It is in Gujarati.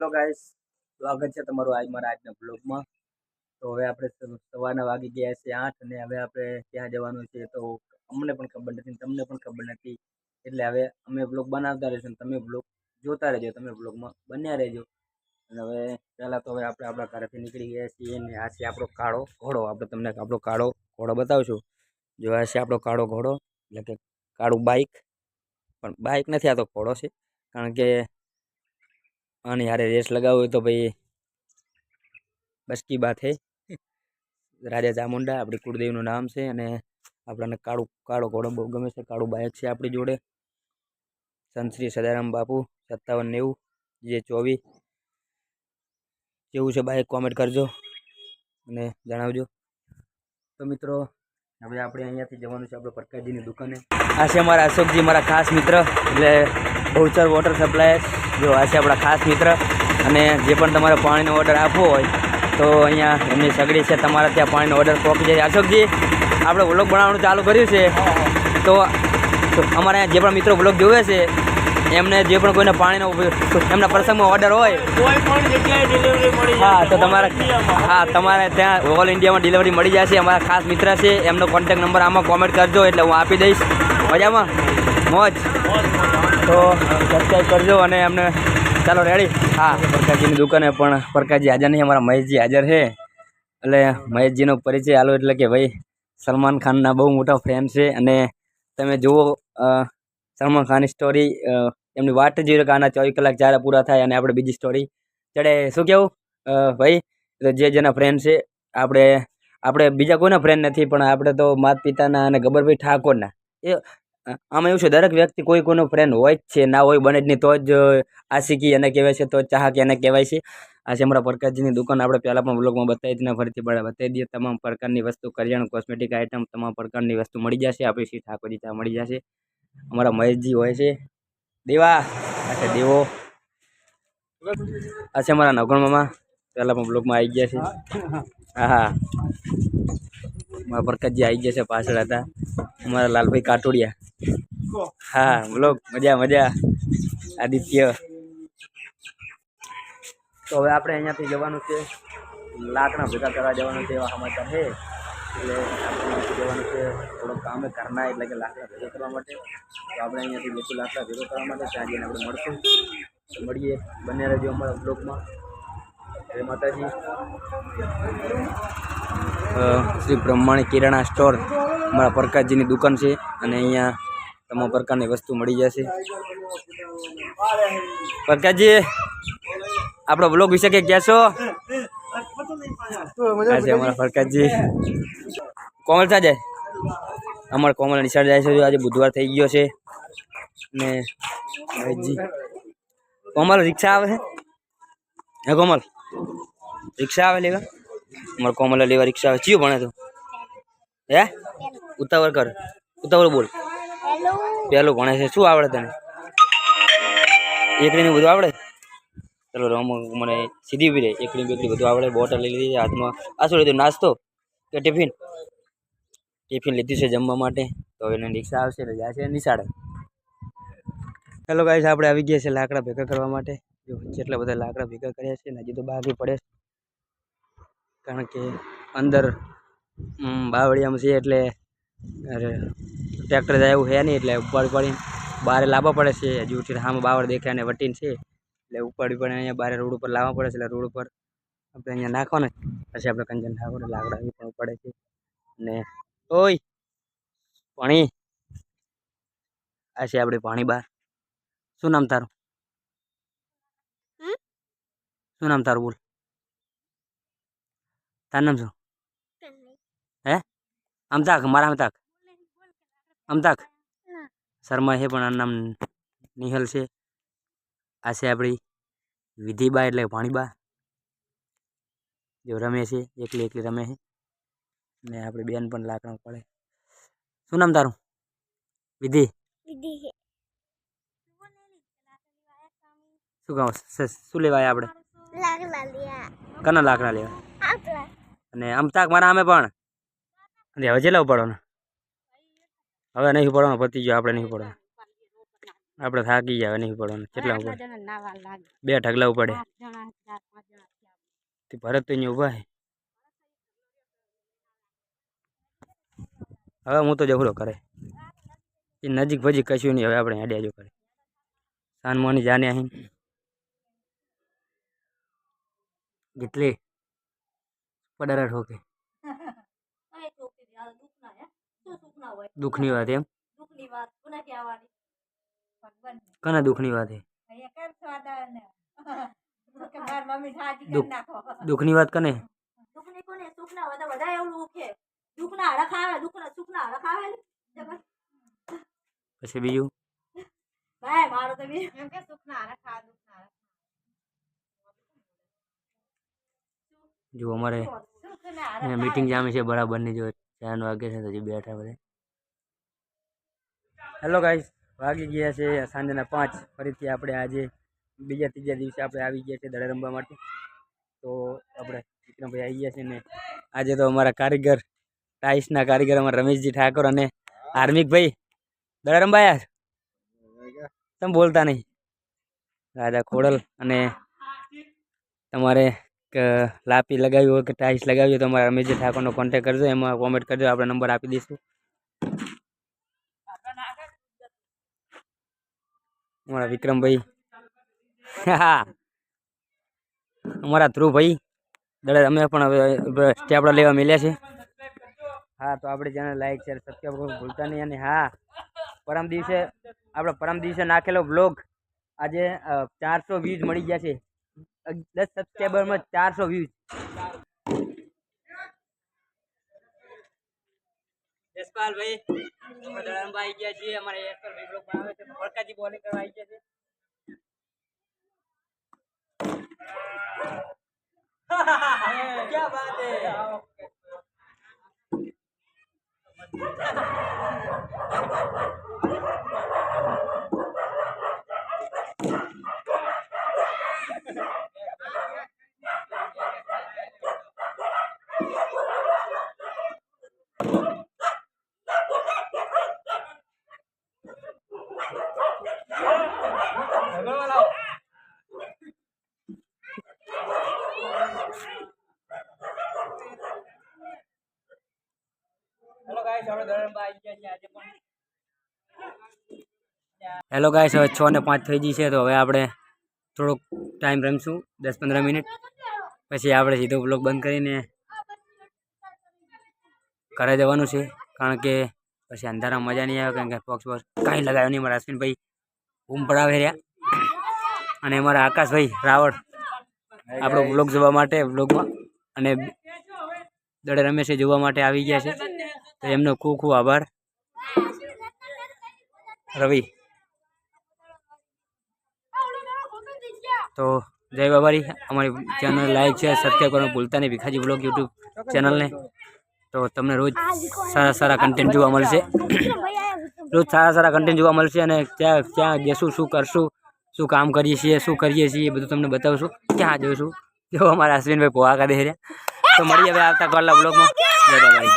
હેલો ગાઈસ, સ્વાગત છે તમારું આજ મારા આજના બ્લોગમાં। તો હવે આપણે સવારના વાગી ગયા છે 8 અને હવે આપણે ક્યાં જવાનું છે તો અમને પણ ખબર નથી, તમને પણ ખબર નથી। એટલે હવે અમે બ્લોગ બનાવતા રહીશું, તમે બ્લોગ જોતા રહેજો, તમે બ્લોગમાં બન્યા રહેજો। અને હવે પહેલાં તો હવે આપણે આપણા ઘરેથી નીકળી ગયા છીએ અને આ છે આપણો કાળો ઘોડો। આપણે તમને આપણો કાળો ઘોડો બતાવશું। જો આ છે આપણો કાળો ઘોડો, એટલે કે કાળું બાઇક, પણ બાઇક નથી, આ તો ઘોડો છે। કારણ કે આની હારે રેસ लगाओ तो भाई बस की बात है। राजा चामुंडा अपनी कुलदेवी नाम से अने आपने काळू काळो घोड़ो बहुत गमे से। काळू बाइक से अपनी जोड़े संत श्री सदाराम बापू 5790 जे 24 केवुं छे बाइक कॉमेंट करजो अने जणावजो। तो मित्रों हवे आपणे अहींयाथी जवानुं छे आपणे प्रकाशजीनी दुकाने। आ छे अमारा अशोकजी, मारा खास मित्र, એટલે बहुचर वॉटर सप्लाय। जो आ छे आपणा खास मित्र अने जे पण तमारे पाणीनो ऑर्डर आपवो होय तो अहींया एमनी सगड़ी छे, तमारे त्यां पाणीनो ऑर्डर पहोंची जाय। अशोकजी, आपणे व्लॉग बनाववानुं चालू कर्युं छे तो अमारे जे पण मित्रों व्लॉग जोवे छे एमने जे पण कोईने पाणीनो एमना प्रसंगमां ऑर्डर होय कोई पण जग्याए डिलिवरी मळी जाय। हाँ, तो तमारे त्यां ऑल इंडियामां डिलिवरी मळी जशे। अमारा खास मित्र छे, एमनो कॉन्टेक्ट नंबर आमां कॉमेंट करजो એટલે હું આપી દઈશ। મજામાં મોજ। तो सब्सक्राइब करजो अने एमने चलो रेडी। हाँ, प्रकाशजीनी दुकाने पण प्रकाशजी हाजर नहीं, अमारा महेशजी हाजर है। એટલે મહેશજીનો પરિચય આલો એટલે કે ભાઈ સલમાન ખાનના બહુ મોટા ફેન છે અને તમે જુઓ સલમાન ખાનની સ્ટોરી એમની વાટ જ જોઈએ કે આના 24 કલાક જ્યારે પૂરા થાય અને આપણે બીજી સ્ટોરી ચડે। શું કેવું ભાઈ? જે જેના ફ્રેન્ડ છે, આપણે બીજા કોઈના ફ્રેન્ડ નથી, પણ આપણે તો માતા પિતાના અને ગબ્બરભાઈ ઠાકોરના એ આમાં એવું છે, દરેક વ્યક્તિ કોઈ કોઈનો ફ્રેન્ડ હોય જ છે, ના હોય બને જ નહીં તો જ આશિકી એને કહેવાય છે, તો ચાહક એને કહેવાય છે। આ છે અમારા પ્રકાશજીની દુકાન। આપણે પહેલાં પણ વ્લોગમાં બતાવી હતી ને ફરીથી બતાવી દઈએ। તમામ પ્રકારની વસ્તુ, કરિયાણું, કોસ્મેટિક આઇટમ, તમામ પ્રકારની વસ્તુ મળી જશે। આપણી શ્રી ઠાકોરજી ત્યાં મળી જશે। અમારા મહેશજી હોય છે, દેવા આ છે દેવો, આ છે અમારા નગણ મામા, પહેલાં પણ બ્લોગમાં આવી ગયા છે। હા હા, મારા પ્રકાશજી આવી ગયા છે, પાછળ હતા અમારા લાલભાઈ કાટોડિયા। હા બ્લોગ મજા મજા, આદિત્ય। તો હવે આપણે અહીંયાથી જવાનું છે, લાકડા ભેગા કરવા જવાનું છે, એવા સમાચાર છે। એટલે આપણે અહીંયાથી જવાનું છે થોડુંક કામે ઘરના, એટલે કે લાકડા ભેગા કરવા માટે। તો આપણે અહીંયાથી જઈશું લાકડા ભેગા કરવા માટે, ત્યાં જઈને આપણે મળીએ। બંને રહેજો અમારા બ્લોગમાં। જય માતાજી। શ્રી બ્રહ્માણી કિરાણા સ્ટોર અમારા પ્રકાશજીની દુકાન છે અને અહીંયા તમામ પ્રકારની વસ્તુ મળી જશે। પ્રકાશજી, આપણો બ્લોગ વિશે કંઈ કહેશો? આજે અમારા પ્રકાશજી કોમલ શા જાય? અમારા કોમલ નિશાળ જાય છે। આજે બુધવાર થઈ ગયો છે ને મહેશજી, કોમલ રિક્ષા આવે છે? હે કોમલ, રિક્ષા આવે લેવા? અમારે કોમલ લેવા રિક્ષા આવે। ચિયો ભણે તું? હે ઉતાવળ કર, ઉતાવળ બોલ। પહેલું ભણે છે। શું આવડે તને? એકડીને બધું આવડે? ચલો રમો, મને સીધી ઉભી રહે। એકડી બેકડી બધું આવડે। બોટલ લઈ લીધી હાથમાં। આ શું લીધું, નાસ્તો કે ટિફિન? ટિફિન લીધું છે જમવા માટે। તો હવે એને રિક્ષા આવશે એટલે જાય છે નિશાળે। હેલો ગાઈસ, આપણે આવી ગયા છે લાકડા ભેગા કરવા માટે। જો જેટલા બધા લાકડા ભેગા કર્યા છે ને હજી તો બાકી પડે, કારણ કે અંદર બાવળિયામાં છે એટલે ટ્રેક્ટર જાય એવું છે નહીં, એટલે ઉપાડી બહાર લાવવા પડે છે। હજુ સામે બાવળ દેખાય ને વટીને છે એટલે ઉપાડી પડે અહીંયા બહાર રોડ ઉપર લાવવા પડે છે। એટલે રોડ ઉપર આપણે અહીંયા નાખવાના પછી આપણે કંજન ઠાકોર લાકડા પણ પડે છે। ને ઓય પાણી, આ છે આપણે પાણી બહાર। શું નામ તારું? શું નામ તારું બોલ? તારું નામ શું? હે અમતાક, મારા અમતાક, અમતાક શર્મા છે પણ આનું નામ નિહલ છે। આ છે આપણી વિધિબા એટલે ભાણીબા, જો રમે છે, એકલી એકલી રમે છે ને આપણી બેન પણ લાકડા પડે। શું નામ તારું? વિધિ। શું કહું, શું લેવાય આપણે? કના લાકડા લેવા? અને અમતાક મારા અમે પણ હવે જેટલા ઉપાડવાના? હવે નહીં ઉપાડવાનો, પતી ગયો, આપણે નહીં ઉપાડવાનું, આપણે થાકી ગયા, હવે નહીં ઉપાડવાનું। કેટલા ઉપાડે? 2 ઢગલા ઉપાડે। તે ભરત તો અહીંયા ઊભા છે. હવે હું તો જબરો કરે એ નજીક ભજી કશું નહીં. હવે આપણે હેડ્યા જો કરે સાનમોની જાને અહીં કેટલી પડારા ઠોકે. દુઃખની વાત એમ કના દુઃખની વાત હે દુઃખની વાત કને પછી બીજું જો અમારે મીટિંગ જામે છે બરાબરની. જો 4 વાગે છે હજી બેઠા બધા. હેલો ગાઈસ, વાગી ગયા છે સાંજના 5. ફરીથી આપણે આજે બીજા ત્રીજા દિવસે આપણે આવી ગયા છે દડા રમવા માટે. તો આપણે વિક્રમભાઈ આવી ગયા છે ને આજે તો અમારા કારીગર ટાઈસના કારીગર અમારા રમેશજી ઠાકોર અને હાર્મિકભાઈ દડા રમવા આવ્યા. તમે બોલતા નહીં. રાજા ખોડલ અને તમારે લાપી લગાવી હોય કે ટાઈસ લગાવી હોય તો અમારા રમેશજી ઠાકોરનો કોન્ટેક્ટ કરજો. એમાં કોમેન્ટ કરજો, આપણે નંબર આપી દઈશું. અમારા વિક્રમભાઈ, હા અમારા ધ્રુવભાઈ દડા અમે પણ હવે સ્ટેપડા લેવા મળ્યા છે. હા તો આપણે ચેનલ લાઈક શેર સબસ્ક્રાઈબ કરવાનું ભૂલતા નહીં. અને હા પરમ દિવસે નાખેલો બ્લોગ આજે 400 વ્યૂઝ મળી ગયા છે. 10 સબસ્ક્રાઈબરમાં 400 વ્યૂઝ. જસપાલભાઈ દડાંબા આવી ગયા છે. અમારે એક્ટર ભાઈ બ્લોગ બનાવે છે. ફળકાજી બોલિંગ કરવા આવી ગયા છે. क्या बात है. હેલો ગાઈસ, હવે 6 ને 5 થઈ ગઈ છે. તો હવે આપણે થોડોક ટાઈમ રમશું 10-15 મિનિટ પછી આપણે સીધો બ્લોગ બંધ કરીને ઘરે જવાનું છે. કારણ કે પછી અંધારામાં મજા નહીં આવે. કારણ કે બોક્સ કાંઈ લગાવ્યો નહીં. મારા અશ્વિનભાઈ બૂમ પડાવે રહ્યા અને અમારા આકાશભાઈ રાવળ આપણો બ્લોગ જોવા માટે બ્લોગમાં અને દડે રમે છે જોવા માટે આવી ગયા છે. તો એમનો ખૂબ ખૂબ આભાર. રવિ તો જય બાબારી. અમારી ચેનલ લાઈક છે સબસ્ક્રાઈબ કરવાનું ભૂલતા નહીં. ભીખાજી બ્લોગ યુટ્યુબ ચેનલને. તો તમને રોજ સારા કન્ટેન્ટ જોવા મળશે. રોજ સારા કન્ટેન્ટ જોવા મળશે. અને ક્યાં જશું, શું કરશું, શું કામ કરીએ છીએ, શું કરીએ છીએ એ બધું તમને બતાવશું. ક્યાં જોઈશું જો અમારા અશ્વિનભાઈ પોહા કરી રહ્યા. તો મળીએ હવે આવતા કાલના બ્લોગમાં. જય બાબારી.